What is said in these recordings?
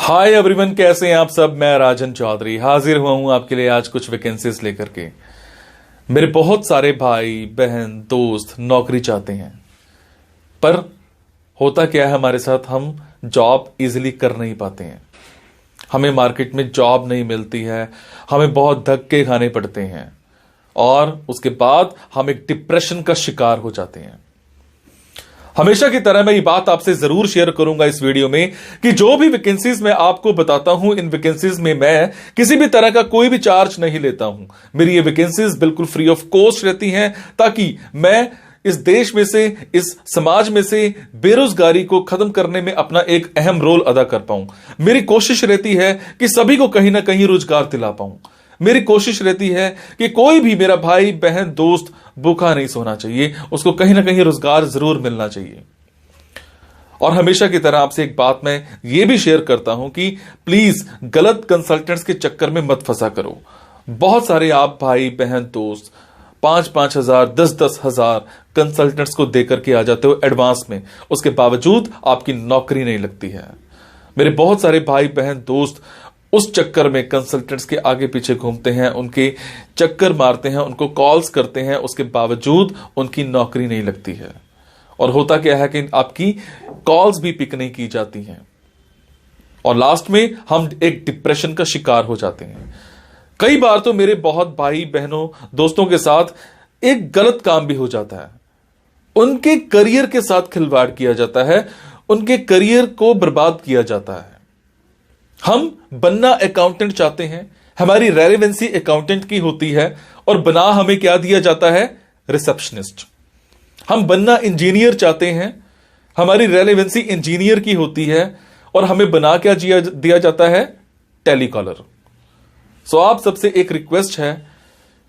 Hi everyone, कैसे हैं आप सब। मैं राजन चौधरी हाजिर हुआ हूं आपके लिए आज कुछ वैकेंसीज लेकर के। मेरे बहुत सारे भाई बहन दोस्त नौकरी चाहते हैं, पर होता क्या है हमारे साथ, हम जॉब इजीली कर नहीं पाते हैं। हमें मार्केट में जॉब नहीं मिलती है, हमें बहुत धक्के खाने पड़ते हैं और उसके बाद हम एक डिप्रेशन का शिकार हो जाते हैं। हमेशा की तरह मैं ये बात आपसे जरूर शेयर करूंगा इस वीडियो में कि जो भी वैकेंसीज मैं आपको बताता हूं, इन वैकेंसीज में मैं किसी भी तरह का कोई भी चार्ज नहीं लेता हूं। मेरी ये वैकेंसीज बिल्कुल फ्री ऑफ कॉस्ट रहती हैं, ताकि मैं इस देश में से, इस समाज में से बेरोजगारी को खत्म करने में अपना एक अहम रोल अदा कर पाऊं। मेरी कोशिश रहती है कि सभी को कहीं ना कहीं रोजगार दिला पाऊं। मेरी कोशिश रहती है कि कोई भी मेरा भाई बहन दोस्त भूखा नहीं सोना चाहिए, उसको कहीं ना कहीं रोजगार जरूर मिलना चाहिए। और हमेशा की तरह आपसे एक बात मैं ये भी शेयर करता हूं कि प्लीज गलत कंसल्टेंट्स के चक्कर में मत फंसा करो। बहुत सारे आप भाई बहन दोस्त 5-5 हजार 10-10 हजार कंसल्टेंट्स को देकर के आ जाते हो एडवांस में, उसके बावजूद आपकी नौकरी नहीं लगती है। मेरे बहुत सारे भाई बहन दोस्त उस चक्कर में कंसल्टेंट्स के आगे पीछे घूमते हैं, उनके चक्कर मारते हैं, उनको कॉल्स करते हैं, उसके बावजूद उनकी नौकरी नहीं लगती है। और होता क्या है कि आपकी कॉल्स भी पिक नहीं की जाती हैं और लास्ट में हम एक डिप्रेशन का शिकार हो जाते हैं। कई बार तो मेरे बहुत भाई बहनों दोस्तों के साथ एक गलत काम भी हो जाता है, उनके करियर के साथ खिलवाड़ किया जाता है, उनके करियर को बर्बाद किया जाता है। हम बनना अकाउंटेंट चाहते हैं, हमारी रेलेवेंसी अकाउंटेंट की होती है और बना हमें क्या दिया जाता है, रिसेप्शनिस्ट। हम बनना इंजीनियर चाहते हैं, हमारी रेलेवेंसी इंजीनियर की होती है और हमें बना क्या दिया जाता है, टेलीकॉलर। सो आप सबसे एक रिक्वेस्ट है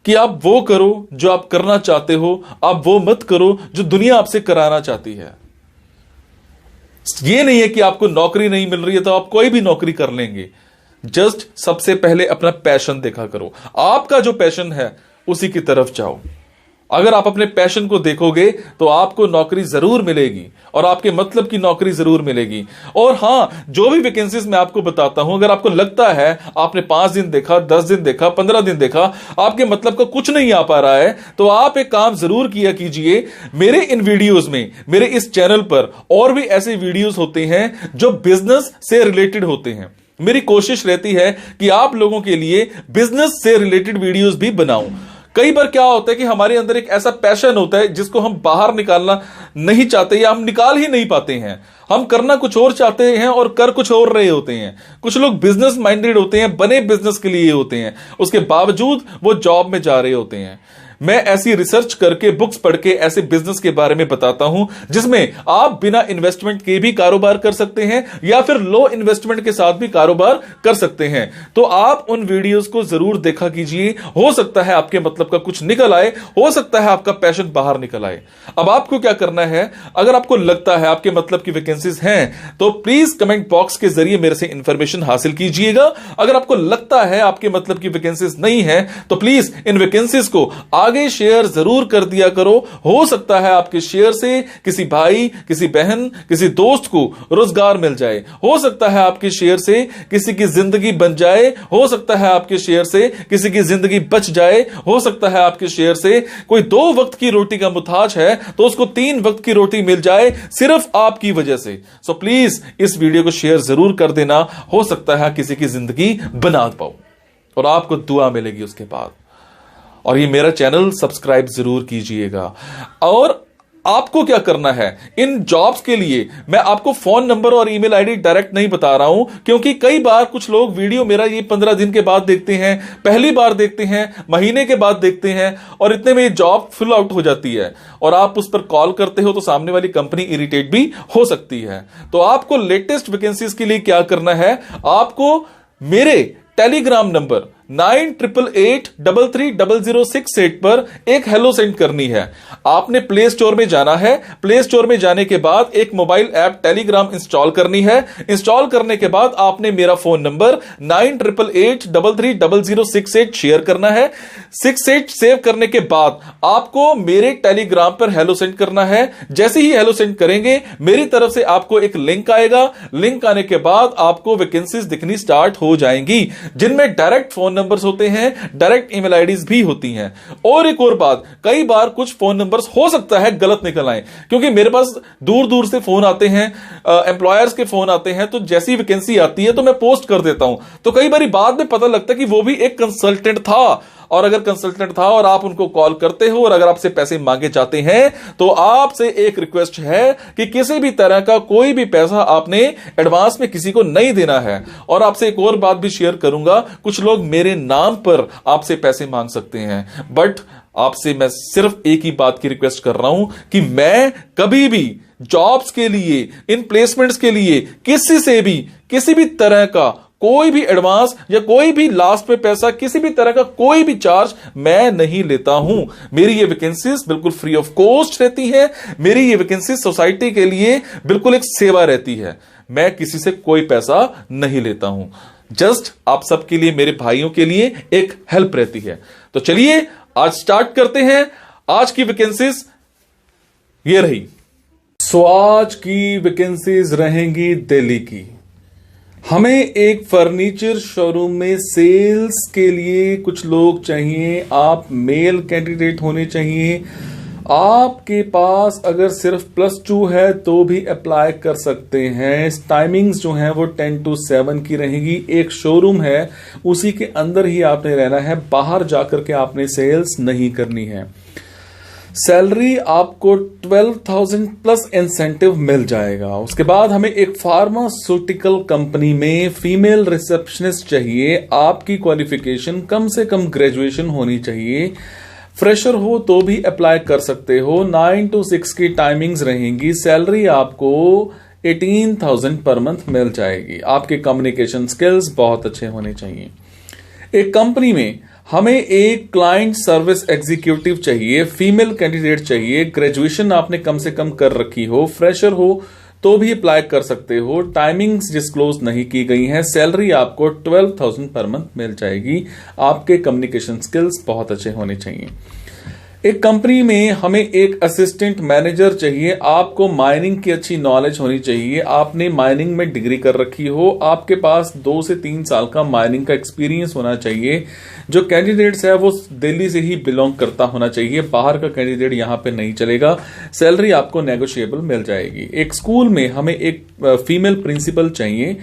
कि आप वो करो जो आप करना चाहते हो, आप वो मत करो जो दुनिया आपसे कराना चाहती है। ये नहीं है कि आपको नौकरी नहीं मिल रही है तो आप कोई भी नौकरी कर लेंगे। जस्ट सबसे पहले अपना पैशन देखा करो, आपका जो पैशन है उसी की तरफ जाओ। अगर आप अपने पैशन को देखोगे तो आपको नौकरी जरूर मिलेगी और आपके मतलब की नौकरी जरूर मिलेगी। और हां, जो भी वैकेंसीज मैं आपको बताता हूं, अगर आपको लगता है आपने 5 दिन देखा, 10 दिन देखा, 15 दिन देखा, आपके मतलब का कुछ नहीं आ पा रहा है, तो आप एक काम जरूर किया कीजिए। मेरे इन वीडियोस में, मेरे इस चैनल पर और भी ऐसे वीडियोस होते हैं जो बिजनेस से रिलेटेड होते हैं। मेरी कोशिश रहती है कि आप लोगों के लिए बिजनेस से रिलेटेड वीडियोस भी बनाऊं। कई बार क्या होता है कि हमारे अंदर एक ऐसा पैशन होता है जिसको हम बाहर निकालना नहीं चाहते या हम निकाल ही नहीं पाते हैं। हम करना कुछ और चाहते हैं और कर कुछ और रहे होते हैं। कुछ लोग बिजनेस माइंडेड होते हैं, बने बिजनेस के लिए होते हैं, उसके बावजूद वो जॉब में जा रहे होते हैं। मैं ऐसी रिसर्च करके, बुक्स पढ़ के ऐसे बिजनेस के बारे में बताता हूं जिसमें आप बिना इन्वेस्टमेंट के भी कारोबार कर सकते हैं या फिर लो इन्वेस्टमेंट के साथ भी कारोबार कर सकते हैं। तो आप उन वीडियोस को जरूर देखा कीजिए, हो सकता है आपके मतलब का कुछ निकल आए, हो सकता है आपका पैशन बाहर निकल आए। अब आपको क्या करना है, अगर आपको लगता है आपके मतलब की वैकेंसीज हैं तो प्लीज कमेंट बॉक्स के जरिए मेरे से इंफॉर्मेशन हासिल कीजिएगा। अगर आपको लगता है आपके मतलब की वैकेंसीज नहीं है तो प्लीज इन वैकेंसीज को आगे शेयर जरूर कर दिया करो। हो सकता है आपके शेयर से किसी भाई, किसी बहन, किसी दोस्त को रोजगार मिल जाए। हो सकता है आपके शेयर से किसी की जिंदगी बन जाए। हो सकता है आपके शेयर से किसी की जिंदगी बच जाए। हो सकता है आपके शेयर से कोई 2 वक्त की रोटी का मुताज है तो उसको 3 वक्त की रोटी मिल जाए, सिर्फ आपकी वजह से। सो प्लीज इस वीडियो को शेयर जरूर कर देना। हो सकता है किसी की जिंदगी बना पाओ और आपको दुआ मिलेगी उसके बाद। और ये मेरा चैनल सब्सक्राइब जरूर कीजिएगा। और आपको क्या करना है, इन जॉब्स के लिए मैं आपको फोन नंबर और ईमेल आईडी डायरेक्ट नहीं बता रहा हूं, क्योंकि कई बार कुछ लोग वीडियो मेरा ये 15 दिन के बाद देखते हैं, पहली बार देखते हैं, महीने के बाद देखते हैं और इतने में ये जॉब फिल आउट हो जाती है और आप उस पर कॉल करते हो तो सामने वाली कंपनी इरिटेट भी हो सकती है। तो आपको लेटेस्ट वैकेंसीज के लिए क्या करना है, आपको मेरे टेलीग्राम नंबर 9888330068 पर एक हेलो सेंड करनी है। आपने प्ले स्टोर में जाना है, प्ले स्टोर में जाने के बाद एक मोबाइल ऐप टेलीग्राम इंस्टॉल करनी है। इंस्टॉल करने के बाद आपने मेरा फोन नंबर 9888330068 शेयर करना है। 68 सेव करने के बाद आपको मेरे टेलीग्राम पर हेलो सेंड करना है। जैसे ही हेलो सेंड करेंगे मेरी तरफ से आपको एक लिंक आएगा। लिंक आने के बाद आपको वैकेंसीज दिखनी स्टार्ट हो जाएंगी, जिनमें डायरेक्ट फोन नंबर्स होते हैं, डायरेक्ट ईमेल आईडीज भी होती हैं। और एक और बात, कई बार कुछ फोन नंबर्स हो सकता है गलत निकल आए, क्योंकि मेरे पास दूर दूर से फोन आते हैं, एम्प्लॉयर्स के फोन आते हैं, तो जैसी वैकेंसी आती है तो मैं पोस्ट कर देता हूं। तो कई बार बाद में पता लगता है कि वो भी एक कंसल्टेंट था, और अगर कंसल्टेंट था और आप उनको कॉल करते हो और अगर आपसे पैसे मांगे जाते हैं, तो आपसे एक रिक्वेस्ट है कि किसी भी तरह का कोई भी पैसा आपने एडवांस में किसी को नहीं देना है। और आपसे एक और बात भी शेयर करूंगा, कुछ लोग मेरे नाम पर आपसे पैसे मांग सकते हैं, बट आपसे मैं सिर्फ एक ही बात की रिक्वेस्ट कर रहा हूं कि मैं कभी भी जॉब्स के लिए, इन प्लेसमेंट्स के लिए किसी से भी किसी भी तरह का कोई भी एडवांस या कोई भी लास्ट में पैसा, किसी भी तरह का कोई भी चार्ज मैं नहीं लेता हूं। मेरी ये वैकेंसीज बिल्कुल फ्री ऑफ कॉस्ट रहती है। मेरी ये वैकेंसीज सोसाइटी के लिए बिल्कुल एक सेवा रहती है। मैं किसी से कोई पैसा नहीं लेता हूं, जस्ट आप सबके लिए, मेरे भाइयों के लिए एक हेल्प रहती है। तो चलिए आज स्टार्ट करते हैं। आज की वैकेंसीज ये रही। सो आज की वैकेंसीज रहेंगी दिल्ली की। हमें एक फर्नीचर शोरूम में सेल्स के लिए कुछ लोग चाहिए। आप मेल कैंडिडेट होने चाहिए। आपके पास अगर सिर्फ +2 है तो भी अप्लाई कर सकते हैं। टाइमिंग्स जो हैं वो 10 to 7 की रहेगी। एक शोरूम है, उसी के अंदर ही आपने रहना है, बाहर जाकर के आपने सेल्स नहीं करनी है। सैलरी आपको 12,000 प्लस इंसेंटिव मिल जाएगा। उसके बाद हमें एक फार्मास्यूटिकल कंपनी में फीमेल रिसेप्शनिस्ट चाहिए। आपकी क्वालिफिकेशन कम से कम ग्रेजुएशन होनी चाहिए। फ्रेशर हो तो भी अप्लाई कर सकते हो। 9 to 6 की टाइमिंग्स रहेंगी। सैलरी आपको 18,000 पर मंथ मिल जाएगी। आपके कम्युनिकेशन स्किल्स बहुत अच्छे होने चाहिए। एक कंपनी में हमें एक क्लाइंट सर्विस एग्जीक्यूटिव चाहिए। फीमेल कैंडिडेट चाहिए। ग्रेजुएशन आपने कम से कम कर रखी हो। फ्रेशर हो तो भी अप्लाई कर सकते हो। टाइमिंग्स डिस्क्लोज नहीं की गई हैं। सैलरी आपको 12,000 पर मंथ मिल जाएगी। आपके कम्युनिकेशन स्किल्स बहुत अच्छे होने चाहिए। एक कंपनी में हमें एक असिस्टेंट मैनेजर चाहिए। आपको माइनिंग की अच्छी नॉलेज होनी चाहिए। आपने माइनिंग में डिग्री कर रखी हो। आपके पास 2 से 3 साल का माइनिंग का एक्सपीरियंस होना चाहिए। जो कैंडिडेट्स है वो दिल्ली से ही बिलोंग करता होना चाहिए। बाहर का कैंडिडेट यहां पे नहीं चलेगा। सैलरी आपको नेगोशिएबल मिल जाएगी। एक स्कूल में हमें एक फीमेल प्रिंसिपल चाहिए।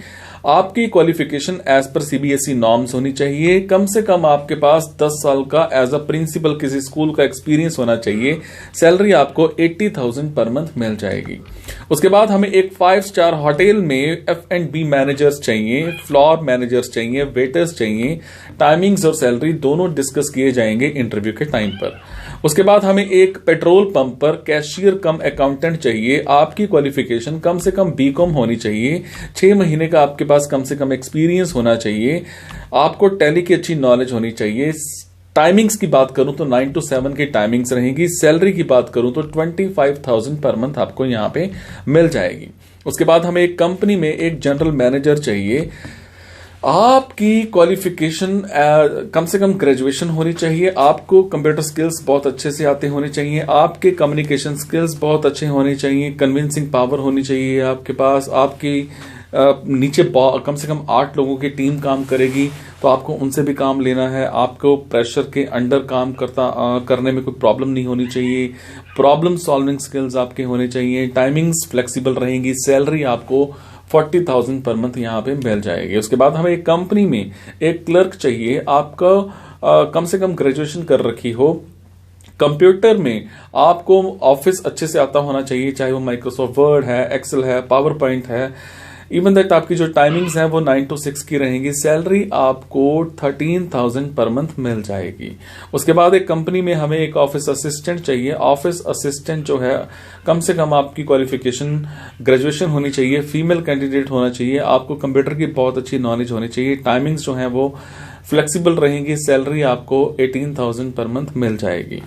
आपकी क्वालिफिकेशन एज पर सीबीएसई नॉर्म्स होनी चाहिए। कम से कम आपके पास 10 साल का एज अ प्रिंसिपल किसी स्कूल का एक्सपीरियंस होना चाहिए। सैलरी आपको 80,000 पर मंथ मिल जाएगी। उसके बाद हमें एक 5 स्टार होटल में F&B मैनेजर्स चाहिए, फ्लोर मैनेजर्स चाहिए, वेटर्स चाहिए। टाइमिंग्स और सैलरी दोनों डिस्कस किए जाएंगे इंटरव्यू के टाइम पर। उसके बाद हमें एक पेट्रोल पंप पर कैशियर कम अकाउंटेंट चाहिए। आपकी क्वालिफिकेशन कम से कम बीकॉम होनी चाहिए। 6 महीने का आपके पास कम से कम एक्सपीरियंस होना चाहिए। आपको टैली की अच्छी नॉलेज होनी चाहिए। टाइमिंग्स की बात करूं तो 9 to 7 की टाइमिंग्स रहेंगी। सैलरी की बात करूं तो 25,000 पर मंथ आपको यहां पे मिल जाएगी। उसके बाद हमें एक कंपनी में एक जनरल मैनेजर चाहिए। आपकी क्वालिफिकेशन कम से कम ग्रेजुएशन होनी चाहिए। आपको कंप्यूटर स्किल्स बहुत अच्छे से आते होने चाहिए। आपके कम्युनिकेशन स्किल्स बहुत अच्छे होने चाहिए। कन्विंसिंग पावर होनी चाहिए आपके पास। आपकी नीचे कम से कम 8 लोगों की टीम काम करेगी, तो आपको उनसे भी काम लेना है। आपको प्रेशर के अंडर काम करने में कोई प्रॉब्लम नहीं होनी चाहिए। प्रॉब्लम सॉल्विंग स्किल्स आपके होने चाहिए। टाइमिंग्स फ्लेक्सिबल रहेंगी। सैलरी आपको 40,000 पर मंथ यहां पे मिल जाएगी। उसके बाद हमें एक कंपनी में एक क्लर्क चाहिए। आपका कम से कम ग्रेजुएशन कर रखी हो। कंप्यूटर में आपको ऑफिस अच्छे से आता होना चाहिए, चाहे वो माइक्रोसॉफ्ट वर्ड है, एक्सेल है, पावर पॉइंट है, इवन दैट आपकी जो टाइमिंग्स हैं वो 9 to 6 की रहेंगी। सैलरी आपको 13,000 पर मंथ मिल जाएगी। उसके बाद एक कंपनी में हमें एक ऑफिस असिस्टेंट चाहिए। ऑफिस असिस्टेंट जो है कम से कम आपकी क्वालिफिकेशन ग्रेजुएशन होनी चाहिए, फीमेल कैंडिडेट होना चाहिए, आपको कंप्यूटर की बहुत अच्छी नॉलेज होनी चाहिए। टाइमिंग्स जो हैं वो फ्लेक्सिबल रहेंगी। सैलरी आपको 18,000 पर मंथ मिल जाएगी।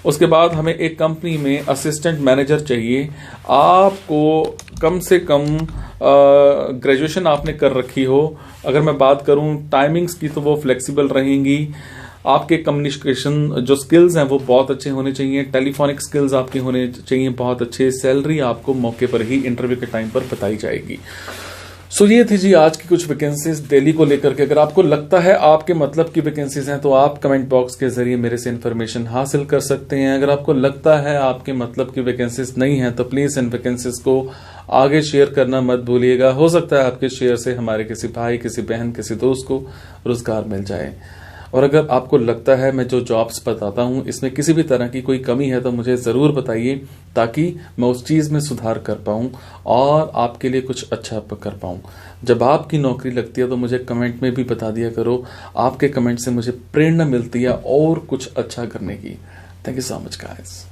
उसके बाद हमें एक कंपनी में असिस्टेंट मैनेजर चाहिए। आपको कम से कम ग्रेजुएशन आपने कर रखी हो। अगर मैं बात करूं टाइमिंग्स की तो वो फ्लेक्सिबल रहेंगी। आपके कम्युनिकेशन जो स्किल्स हैं वो बहुत अच्छे होने चाहिए। टेलीफोनिक स्किल्स आपके होने चाहिए बहुत अच्छे। सैलरी आपको मौके पर ही इंटरव्यू के टाइम पर बताई जाएगी। सो ये थी जी आज की कुछ वैकेंसीज दिल्ली को लेकर के। अगर आपको लगता है आपके मतलब की वैकेंसीज हैं तो आप कमेंट बॉक्स के जरिए मेरे से इन्फॉर्मेशन हासिल कर सकते हैं। अगर आपको लगता है आपके मतलब की वैकेंसीज नहीं है तो प्लीज इन वैकेंसीज को आगे शेयर करना मत भूलिएगा। हो सकता है आपके शेयर से हमारे किसी भाई, किसी बहन, किसी दोस्त को रोजगार मिल जाए। और अगर आपको लगता है मैं जो जॉब्स बताता हूं इसमें किसी भी तरह की कोई कमी है तो मुझे ज़रूर बताइए, ताकि मैं उस चीज़ में सुधार कर पाऊं और आपके लिए कुछ अच्छा कर पाऊं। जब आपकी नौकरी लगती है तो मुझे कमेंट में भी बता दिया करो। आपके कमेंट से मुझे प्रेरणा मिलती है और कुछ अच्छा करने की। Thank you so much guys.